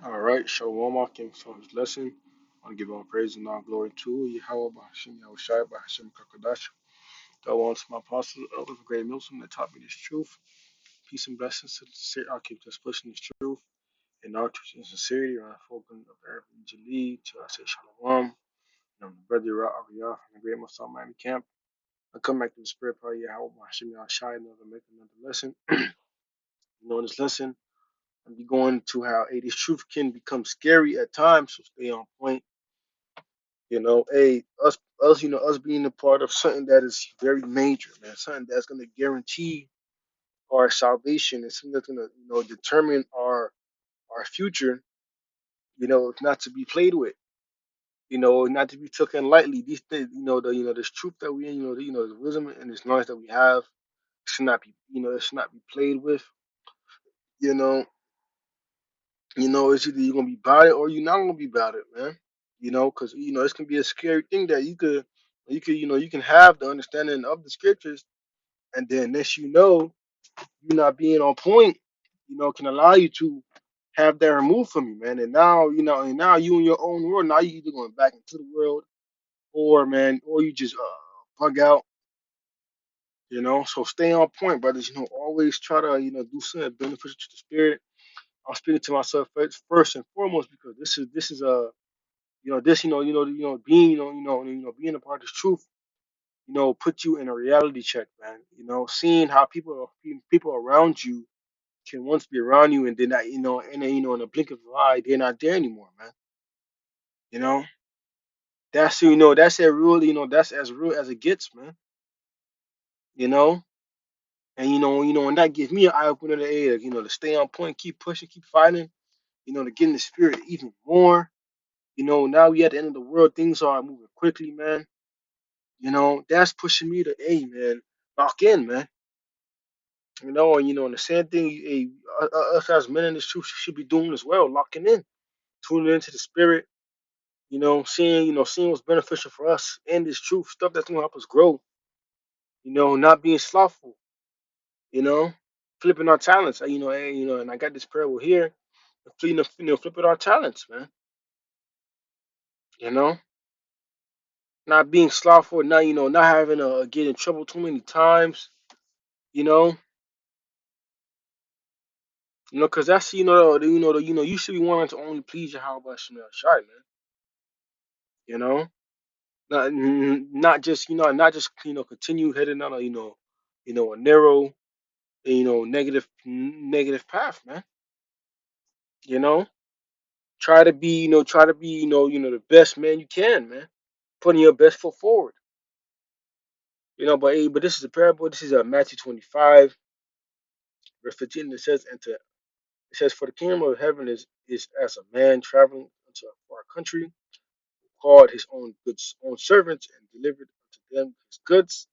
All right, Shalom Akim for his lesson. I want to give all praise and all glory to Yahweh Bahashim Yahushai Bahashim Kakadash. That wants my apostle, Elder Great Milsom, that taught me this truth. Peace and blessings to the sincere Akim that's pushing this truth and all truth and sincerity around the folk of Arab and Jaleel. To I say Shalom. And I'm the brother Ra Ariyah from the Great Muslim Miami camp. I come back to the spirit part of Yahweh Bahashim Yahushai and make another lesson. In this lesson, I'll be going to how this truth can become scary at times, so stay on point. Us being a part of something that is very major, man, something that's gonna guarantee our salvation and something that's gonna, determine our future. It's not to be played with. Not to be taken lightly. These things, this truth that we, the wisdom and this knowledge that we have should not be, it should not be played with. You know, it's either you're gonna be about it or you're not gonna be about it, man. Because this can be a scary thing that you can have the understanding of the scriptures, and then this, you not being on point, can allow you to have that removed from you, man. And now you in your own world. Now you either going back into the world, or man, or you just bug out. So stay on point, brothers. Always try to do something beneficial to the spirit. I'm speaking to myself first and foremost because this is a this being being a part of this truth, put you in a reality check, man. Seeing how people around you can once be around you and then not, and then, in a blink of an eye, they're not there anymore, man. You know, that's a real, that's as real as it gets, man. You know, and and that gives me an eye opener to, to stay on point, keep pushing, keep fighting, to get in the spirit even more. Now we at the end of the world, things are moving quickly, man. That's pushing me to, hey, man, lock in, man. And the same thing, hey, us as men in this truth should be doing as well, locking in, tuning into the spirit, seeing what's beneficial for us and this truth, stuff that's gonna help us grow, not being slothful, you know, flipping our talents. And I got this parable here, flipping our talents, man, you know, not being slothful, not having to get in trouble too many times, you know, because that's you should be wanting to only please your how about Shemel Shai, man, you know. Not just continue heading on a a narrow negative path, man. you know try to be the best man you can, man, putting your best foot forward. But this is a parable. This is Matthew 25 verse 15. It says, for the kingdom of heaven is as a man traveling into a far country, who called his own servants and delivered unto them his goods.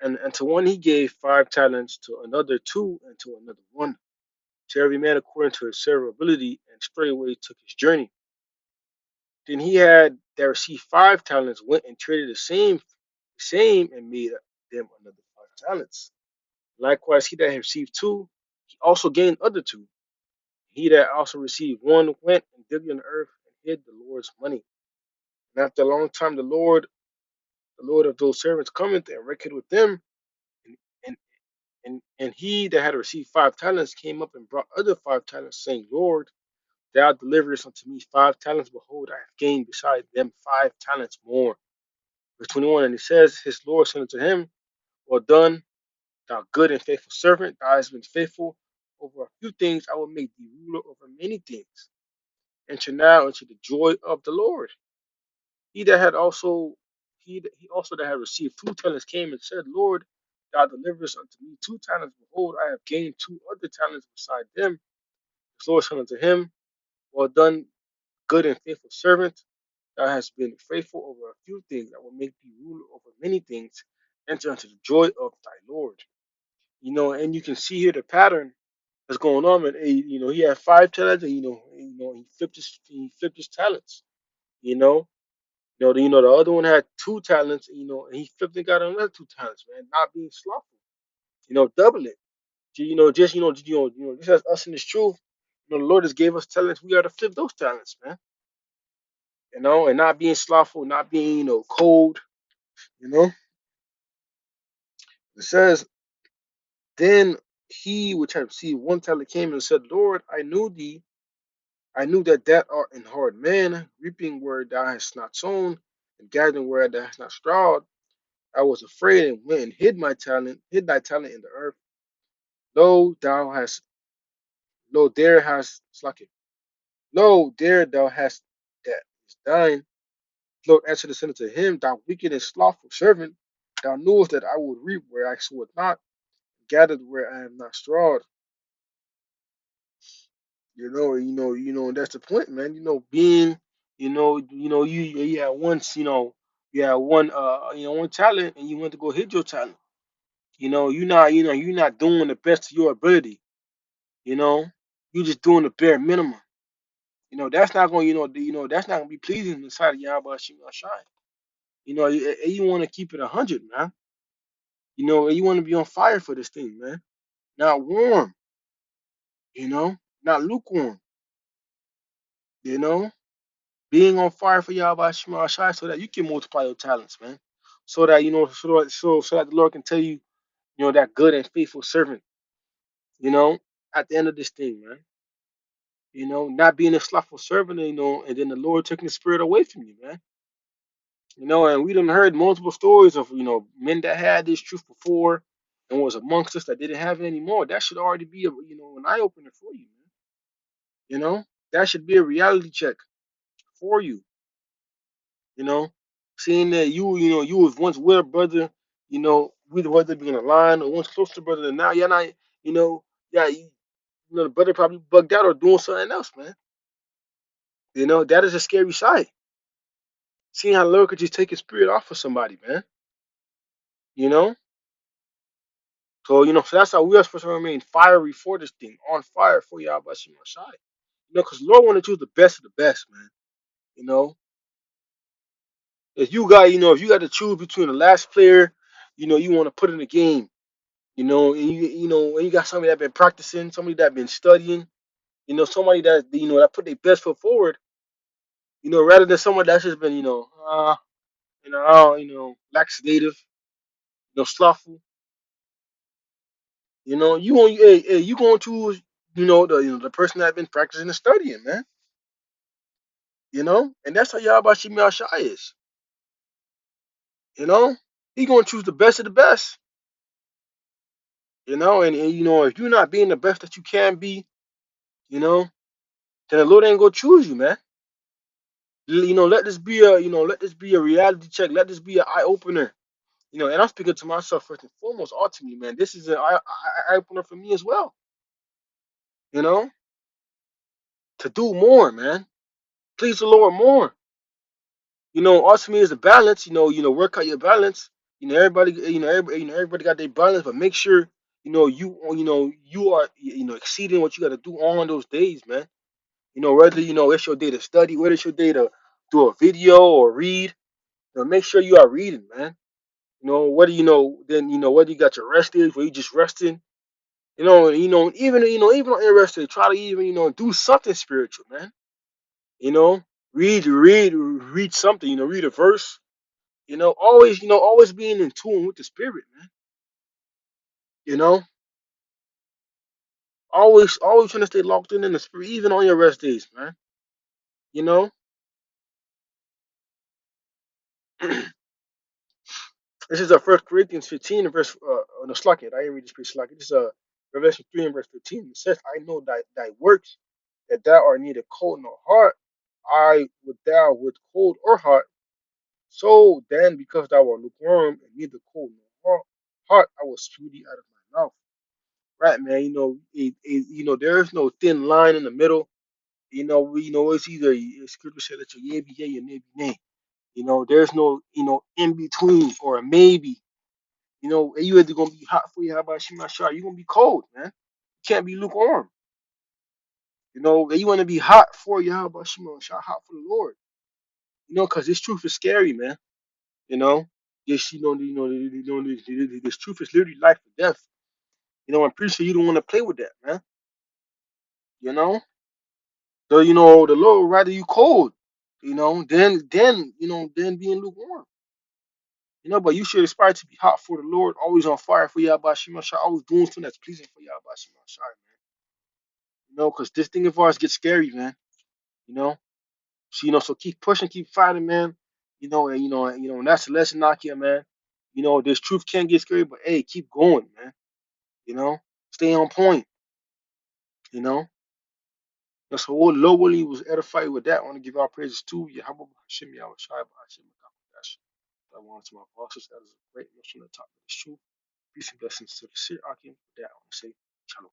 And to one he gave 5 talents, to another two, and to another one, to every man according to his several ability, and straightway took his journey. Then he had that received 5 talents went and traded the same and made them another 5 talents. Likewise, he that had received two, he also gained other two. He that also received one went and digged in the earth and hid the Lord's money. And after a long time, the Lord of those servants cometh and reckoned with them. And, and and he that had received 5 talents came up and brought other 5 talents, saying, Lord, thou deliverest unto me 5 talents. Behold, I have gained beside them 5 talents more. Verse 21, and he says, his Lord said unto him, well done, thou good and faithful servant. Thou hast been faithful over a few things. I will make thee ruler over many things. Enter now into the joy of the Lord. He that had also he also that had received 2 talents came and said, Lord, thou deliverest unto me 2 talents. Behold, I have gained 2 other talents beside them. His Lord said unto him, well done, good and faithful servant. Thou hast been faithful over a few things. I will make thee ruler over many things. Enter into the joy of thy Lord. And you can see here the pattern that's going on. And he had 5 talents, and he flipped his talents. You know, the other one had 2 talents, and he flipped and got another 2 talents. Man, not being slothful. Double it. Just just as us in this truth. You know, the Lord just gave us talents. We got to flip those talents, man. You know, and not being slothful, not being, cold. You know, it says, then he which had received one talent came and said, Lord, I knew thee. I knew that thou art an hard man, reaping where thou hast not sown, and gathering where thou hast not strawed. I was afraid and went and hid thy talent in the earth. Lo, thou hast, lo, there hast, slack it. Lo, there thou hast that is thine. Lord answered the sinner to him, thou wicked and slothful servant. Thou knewest that I would reap where I sowed not, gathered where I have not strawed. And that's the point, man. Being, you had once, you had one talent, and you went to go hit your talent. You're not doing the best of your ability. You know, you're just doing the bare minimum. That's not going, that's not gonna be pleasing inside of Yahweh Shai. You want to keep it 100, man. And you want to be on fire for this thing, man. Not warm, not lukewarm. You know, being on fire for Yahweh Shai so that you can multiply your talents, man. So that so that the Lord can tell you, that good and faithful servant. You know, at the end of this thing, man. Not being a slothful servant, and then the Lord taking the spirit away from you, man. And we done heard multiple stories of, men that had this truth before and was amongst us that didn't have it anymore. That should already be an eye opener for you, man. That should be a reality check for you, you know, seeing that you was once with a brother, with whether being aligned or once close to brother, and now you're not, you know, yeah, the brother probably bugged out or doing something else, man. That is a scary sight. Seeing how the Lord could just take his spirit off of somebody, man. You know? So that's how we are supposed to remain fiery for this thing, on fire for Yahweh Shai. Because the Lord want to choose the best of the best, man. You know, if you got to choose between the last player, you want to put in the game, and you got somebody that been practicing, somebody that been studying, somebody that that put their best foot forward, rather than someone that's just been, lackadative, slothful. You going to choose, the person that been practicing and studying, man. And that's how Yahweh Shimei Shai is. He gonna choose the best of the best. And if you're not being the best that you can be, then the Lord ain't gonna choose you, man. Let this be a reality check. Let this be an eye opener. And I'm speaking to myself first and foremost. Ultimately, man, this is an eye opener for me as well. You know, to do more, man. Please the Lord more. Ultimately is a balance. Work out your balance. Everybody got their balance, but make sure you are exceeding what you got to do on those days, man. Whether it's your day to study, whether it's your day to do a video or read. Make sure you are reading, man. Whether whether you got your rest days where you just resting, even on your rest day, try to even do something spiritual, man. You know, read something. Read a verse. Always being in tune with the spirit, man. You know, always trying to stay locked in the spirit, even on your rest days, man. You know, this is a First Corinthians 15 verse. No, slack it. I didn't read this pretty slack it. This is Revelation 3 and verse 15. It says, "I know thy works, that thou art neither cold nor hot. I would thou with cold or hot. So then, because thou art lukewarm and neither cold nor hot, I will spew thee out of my mouth." Right, man. There is no thin line in the middle. It's either scripture said that your yea be yea, your nay be nay. There's no in between or a maybe. You either gonna be hot for you, how about Shema Shah? You're gonna be cold, man. You can't be lukewarm. You want to be hot for you, how about Shema Shah? Hot for the Lord. Because this truth is scary, man. You know, this truth is literally life or death. I'm pretty sure you don't want to play with that, man. You know. The Lord would rather you cold, than being lukewarm. But you should aspire to be hot for the Lord, always on fire for Yahweh Shai, always doing something that's pleasing for Yahweh Shai, man. Because this thing of ours gets scary, man. You know, so keep pushing, keep fighting, man. And that's the lesson out here, man. This truth can get scary, but hey, keep going, man. You know, stay on point. You know, that's what Lord Willie was edified with that. I want to give our praises to Yahweh Hashem Yahweh Shai, Hashem Makadosh. I want to my apostles. That is a great mission to talk about this truth. Peace and blessings to the Sir Akim. With that, I want to say, Shalom.